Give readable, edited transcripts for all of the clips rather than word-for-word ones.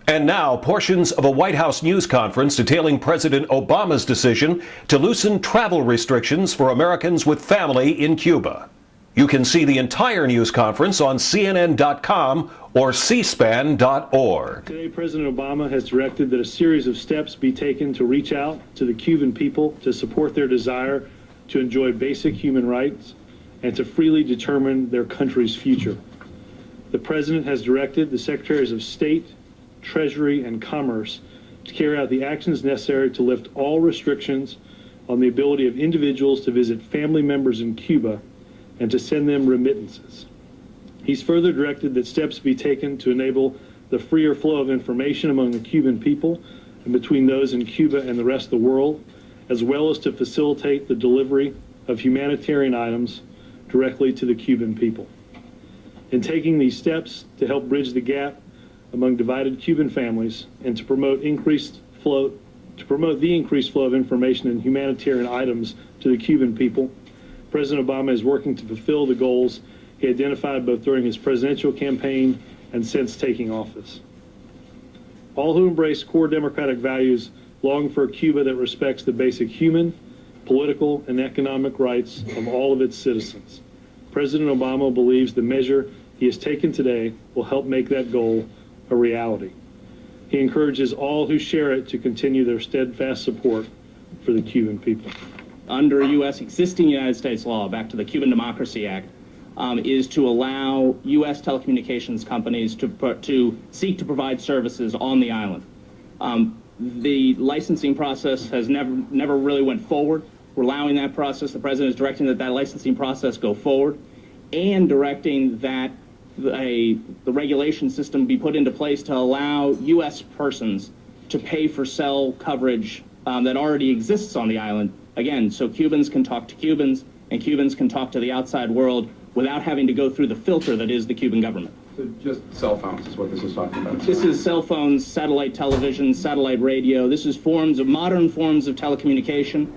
And now, portions of a White House news conference detailing President Obama's decision to loosen travel restrictions for Americans with family in Cuba. You can see the entire news conference on CNN.com or cspan.org. Today, President Obama has directed that a series of steps be taken to reach out to the Cuban people to support their desire to enjoy basic human rights and to freely determine their country's future. The President has directed the Secretaries of State, Treasury, and Commerce to carry out the actions necessary to lift all restrictions on the ability of individuals to visit family members in Cuba and to send them remittances. He's further directed that steps be taken to enable the freer flow of information among the Cuban people and between those in Cuba and the rest of the world, as well as to facilitate the delivery of humanitarian items directly to the Cuban people. In taking these steps to help bridge the gap among divided Cuban families and to promote the increased flow of information and humanitarian items to the Cuban people, President Obama is working to fulfill the goals he identified both during his presidential campaign and since taking office. All who embrace core democratic values long for a Cuba that respects the basic human, political, and economic rights of all of its citizens. President Obama believes the measure he has taken today will help make that goal a reality. He encourages all who share it to continue their steadfast support for the Cuban people. Under existing United States law, back to the Cuban Democracy Act, is to allow U.S. telecommunications companies to seek to provide services on the island. The licensing process has never really went forward. We're allowing that process. The President is directing that licensing process go forward and directing that the regulation system be put into place to allow U.S. persons to pay for cell coverage that already exists on the island, again, so Cubans can talk to Cubans and Cubans can talk to the outside world without having to go through the filter that is the Cuban government. So just cell phones is what this is talking about. This is cell phones, satellite television, satellite radio. This is modern forms of telecommunication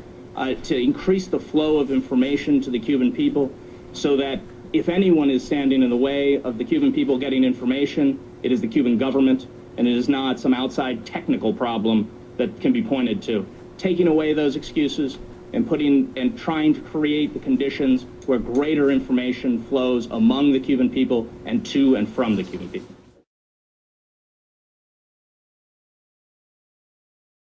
to increase the flow of information to the Cuban people so that if anyone is standing in the way of the Cuban people getting information, it is the Cuban government, and it is not some outside technical problem that can be pointed to. Taking away those excuses and trying to create the conditions where greater information flows among the Cuban people and to and from the Cuban people.